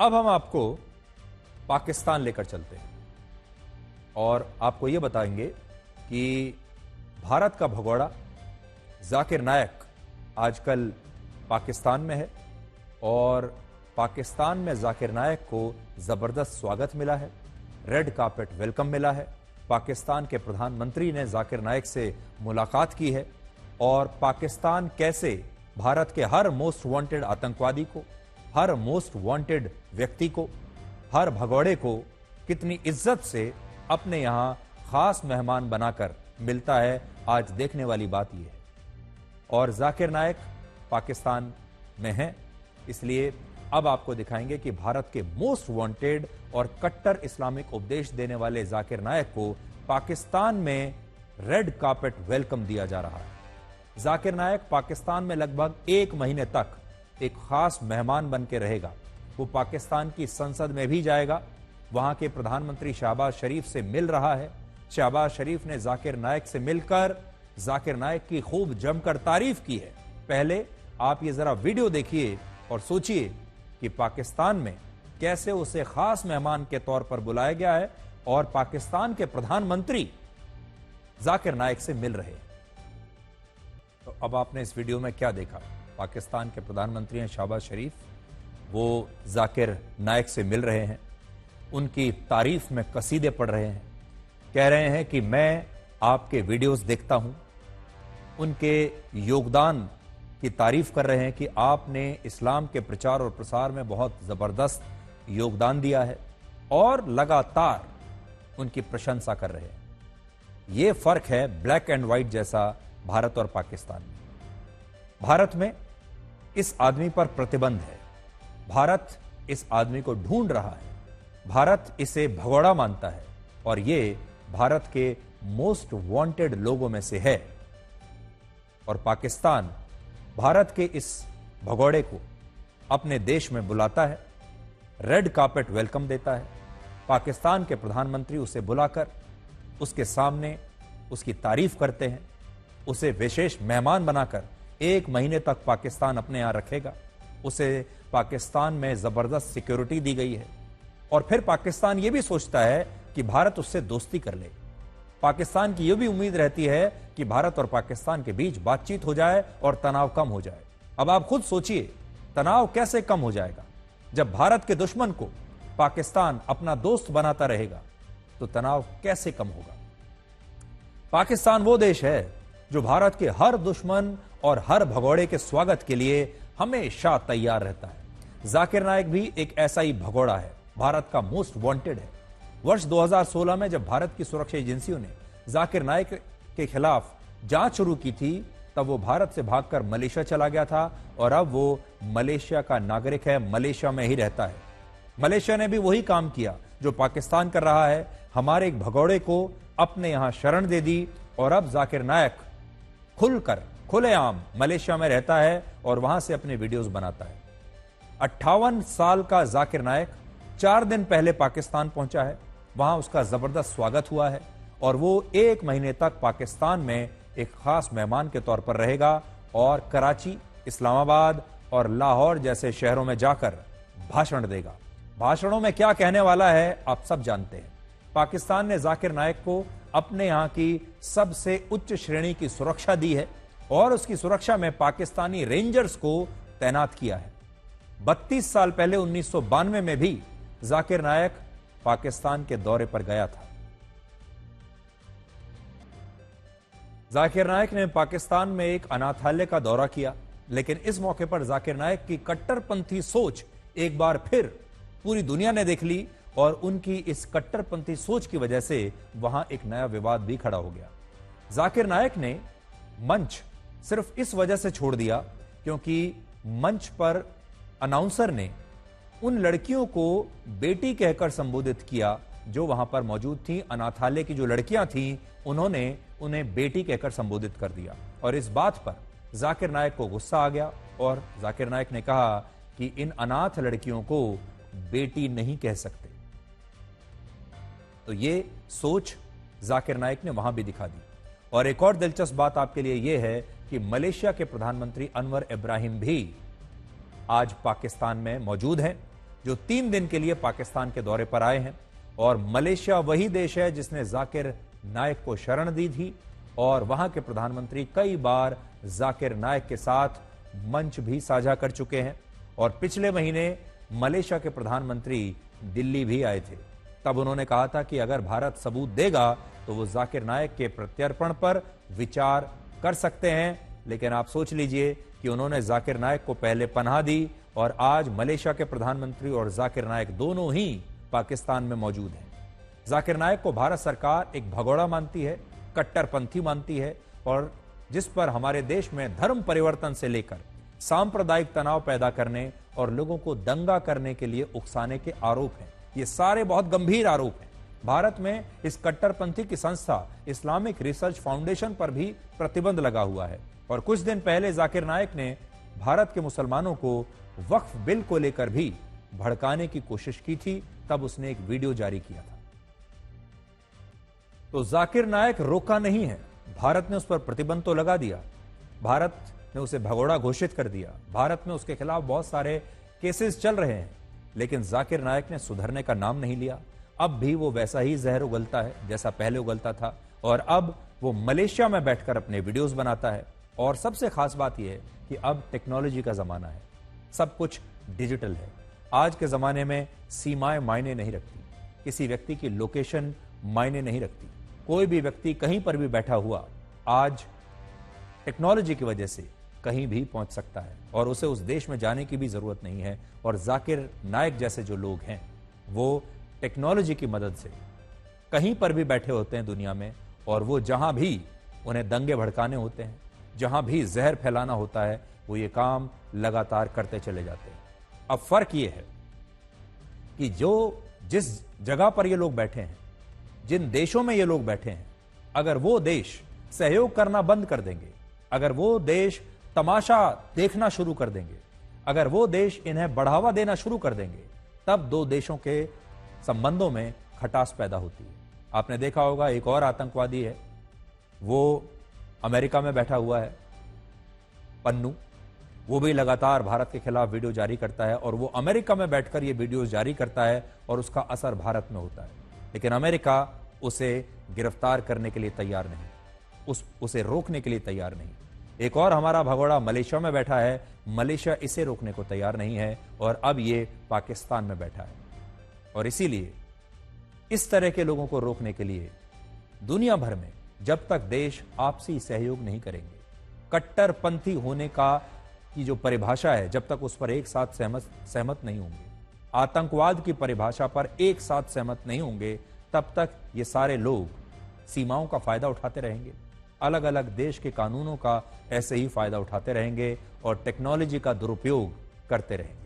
अब हम आपको पाकिस्तान लेकर चलते हैं और आपको यह बताएंगे कि भारत का भगोड़ा जाकिर नायक आजकल पाकिस्तान में है और पाकिस्तान में जाकिर नायक को जबरदस्त स्वागत मिला है, रेड कार्पेट वेलकम मिला है। पाकिस्तान के प्रधानमंत्री ने जाकिर नायक से मुलाकात की है और पाकिस्तान कैसे भारत के हर मोस्ट वांटेड आतंकवादी को, हर मोस्ट वांटेड व्यक्ति को, हर भगोड़े को कितनी इज्जत से अपने यहां खास मेहमान बनाकर मिलता है, आज देखने वाली बात यह है। और जाकिर नायक पाकिस्तान में है, इसलिए अब आपको दिखाएंगे कि भारत के मोस्ट वांटेड और कट्टर इस्लामिक उपदेश देने वाले जाकिर नायक को पाकिस्तान में रेड कार्पेट वेलकम दिया जा रहा है। जाकिर नायक पाकिस्तान में लगभग 1 महीने तक एक खास मेहमान बन के रहेगा। वो पाकिस्तान की संसद में भी जाएगा, वहां के प्रधानमंत्री शहबाज शरीफ से मिल रहा है। शहबाज शरीफ ने जाकिर नायक से मिलकर जाकिर नायक की खूब जमकर तारीफ की है। पहले आप ये जरा वीडियो देखिए और सोचिए कि पाकिस्तान में कैसे उसे खास मेहमान के तौर पर बुलाया गया है और पाकिस्तान के प्रधानमंत्री जाकिर नायक से मिल रहे हैं। तो अब आपने इस वीडियो में क्या देखा? पाकिस्तान के प्रधानमंत्री हैं शहबाज शरीफ, वो जाकिर नायक से मिल रहे हैं, उनकी तारीफ में कसीदे पढ़ रहे हैं, कह रहे हैं कि मैं आपके वीडियोस देखता हूं, उनके योगदान की तारीफ कर रहे हैं कि आपने इस्लाम के प्रचार और प्रसार में बहुत जबरदस्त योगदान दिया है और लगातार उनकी प्रशंसा कर रहे हैं। यह फर्क है ब्लैक एंड व्हाइट जैसा भारत और पाकिस्तान में। भारत में इस आदमी पर प्रतिबंध है, भारत इस आदमी को ढूंढ रहा है, भारत इसे भगोड़ा मानता है और यह भारत के मोस्ट वांटेड लोगों में से है। और पाकिस्तान भारत के इस भगोड़े को अपने देश में बुलाता है, रेड कार्पेट वेलकम देता है। पाकिस्तान के प्रधानमंत्री उसे बुलाकर उसके सामने उसकी तारीफ करते हैं, उसे विशेष मेहमान बनाकर 1 महीने तक पाकिस्तान अपने यहां रखेगा। उसे पाकिस्तान में जबरदस्त सिक्योरिटी दी गई है और फिर पाकिस्तान यह भी सोचता है कि भारत उससे दोस्ती कर ले। पाकिस्तान की यह भी उम्मीद रहती है कि भारत और पाकिस्तान के बीच बातचीत हो जाए और तनाव कम हो जाए। अब आप खुद सोचिए, तनाव कैसे कम हो जाएगा? जब भारत के दुश्मन को पाकिस्तान अपना दोस्त बनाता रहेगा तो तनाव कैसे कम होगा? पाकिस्तान वो देश है जो भारत के हर दुश्मन और हर भगोड़े के स्वागत के लिए हमेशा तैयार रहता है। जाकिर नायक भी एक ऐसा ही भगोड़ा है, भारत का मोस्ट वांटेड है। वर्ष 2016 में जब भारत की सुरक्षा एजेंसियों ने जाकिर नायक के खिलाफ जांच शुरू की थी, तब वो भारत से भागकर मलेशिया चला गया था और अब वो मलेशिया का नागरिक है, मलेशिया में ही रहता है। मलेशिया ने भी वही काम किया जो पाकिस्तान कर रहा है, हमारे एक भगोड़े को अपने यहां शरण दे दी और अब जाकिर नायक खुलकर खुलेआम मलेशिया में रहता है और वहां से अपने वीडियोस बनाता है। 58 साल का जाकिर नायक 4 दिन पहले पाकिस्तान पहुंचा है, वहां उसका जबरदस्त स्वागत हुआ है और वो 1 महीने तक पाकिस्तान में एक खास मेहमान के तौर पर रहेगा और कराची, इस्लामाबाद और लाहौर जैसे शहरों में जाकर भाषण देगा। भाषणों में क्या कहने वाला है आप सब जानते हैं। पाकिस्तान ने जाकिर नायक को अपने यहां की सबसे उच्च श्रेणी की सुरक्षा दी है और उसकी सुरक्षा में पाकिस्तानी रेंजर्स को तैनात किया है। 32 साल पहले 1992 में भी जाकिर नायक पाकिस्तान के दौरे पर गया था। जाकिर नायक ने पाकिस्तान में एक अनाथालय का दौरा किया, लेकिन इस मौके पर जाकिर नायक की कट्टरपंथी सोच एक बार फिर पूरी दुनिया ने देख ली और उनकी इस कट्टरपंथी सोच की वजह से वहां एक नया विवाद भी खड़ा हो गया। जाकिर नायक ने मंच सिर्फ इस वजह से छोड़ दिया क्योंकि मंच पर अनाउंसर ने उन लड़कियों को बेटी कहकर संबोधित किया जो वहां पर मौजूद थी। अनाथालय की जो लड़कियां थीं, उन्होंने उन्हें बेटी कहकर संबोधित कर दिया और इस बात पर जाकिर नायक को गुस्सा आ गया और जाकिर नायक ने कहा कि इन अनाथ लड़कियों को बेटी नहीं कह सकते। तो ये सोच जाकिर नायक ने वहां भी दिखा दी। और एक और दिलचस्प बात आपके लिए यह है कि मलेशिया के प्रधानमंत्री अनवर इब्राहिम भी आज पाकिस्तान में मौजूद हैं। जो 3 दिन के लिए पाकिस्तान के दौरे पर आए हैं। और मलेशिया वही देश है जिसने जाकिर नाइक को शरण दी थी और वहां के प्रधानमंत्री कई बार जाकिर नाइक के साथ मंच भी साझा कर चुके हैं। और पिछले महीने मलेशिया के प्रधानमंत्री दिल्ली भी आए थे। तब उन्होंने कहा था कि अगर भारत सबूत देगा तो वो जाकिर नाइक के प्रत्यर्पण पर विचार कर सकते हैं। लेकिन आप सोच लीजिए कि उन्होंने जाकिर नाइक को पहले पनाह दी और आज मलेशिया के प्रधानमंत्री और जाकिर नाइक दोनों ही पाकिस्तान में मौजूद हैं। जाकिर नाइक को भारत सरकार एक भगोड़ा मानती है, कट्टरपंथी मानती है और जिस पर हमारे देश में धर्म परिवर्तन से लेकर सांप्रदायिक तनाव पैदा करने और लोगों को दंगा करने के लिए उकसाने के आरोप हैं। ये सारे बहुत गंभीर आरोप हैं। भारत में इस कट्टरपंथी की संस्था इस्लामिक रिसर्च फाउंडेशन पर भी प्रतिबंध लगा हुआ है। और कुछ दिन पहले जाकिर नाइक ने भारत के मुसलमानों को वक्फ बिल को लेकर भी भड़काने की कोशिश की थी। तब उसने एक वीडियो जारी किया था। तो जाकिर नाइक रोका नहीं है, भारत ने उस पर प्रतिबंध तो लगा दिया, भारत ने उसे भगोड़ा घोषित कर दिया, भारत में उसके खिलाफ बहुत सारे केसेस चल रहे हैं, लेकिन जाकिर नाइक ने सुधरने का नाम नहीं लिया। अब भी वो वैसा ही जहर उगलता है जैसा पहले उगलता था और अब वो मलेशिया में बैठकर अपने वीडियोस बनाता है। और सबसे खास बात यह है कि अब टेक्नोलॉजी का जमाना है, सब कुछ डिजिटल है। आज के जमाने में सीमाएं मायने नहीं रखती, किसी व्यक्ति की लोकेशन मायने नहीं रखती। कोई भी व्यक्ति कहीं पर भी बैठा हुआ आज टेक्नोलॉजी की वजह से कहीं भी पहुंच सकता है और उसे उस देश में जाने की भी जरूरत नहीं है। और जाकिर नाइक जैसे जो लोग हैं वो टेक्नोलॉजी की मदद से कहीं पर भी बैठे होते हैं दुनिया में और वो जहां भी उन्हें दंगे भड़काने होते हैं, जहां भी जहर फैलाना होता है, वो ये काम लगातार करते चले जाते हैं। अब फर्क ये है कि जिस जगह पर ये लोग बैठे हैं, जिन देशों में ये लोग बैठे हैं, अगर वो देश सहयोग करना बंद कर देंगे, अगर वो देश तमाशा देखना शुरू कर देंगे, अगर वो देश इन्हें बढ़ावा देना शुरू कर देंगे, तब दो देशों के संबंधों में खटास पैदा होती है। आपने देखा होगा एक और आतंकवादी है, वो अमेरिका में बैठा हुआ है, पन्नू, वो भी लगातार भारत के खिलाफ वीडियो जारी करता है और वो अमेरिका में बैठकर ये वीडियोस जारी करता है और उसका असर भारत में होता है। लेकिन अमेरिका उसे गिरफ्तार करने के लिए तैयार नहीं, उसे रोकने के लिए तैयार नहीं। एक और हमारा भगोड़ा मलेशिया में बैठा है, मलेशिया इसे रोकने को तैयार नहीं है और अब ये पाकिस्तान में बैठा है। और इसीलिए इस तरह के लोगों को रोकने के लिए दुनिया भर में जब तक देश आपसी सहयोग नहीं करेंगे, कट्टरपंथी होने की जो परिभाषा है, जब तक उस पर एक साथ सहमत नहीं होंगे, आतंकवाद की परिभाषा पर एक साथ सहमत नहीं होंगे, तब तक ये सारे लोग सीमाओं का फायदा उठाते रहेंगे, अलग अलग देश के कानूनों का ऐसे ही फायदा उठाते रहेंगे और टेक्नोलॉजी का दुरुपयोग करते रहेंगे।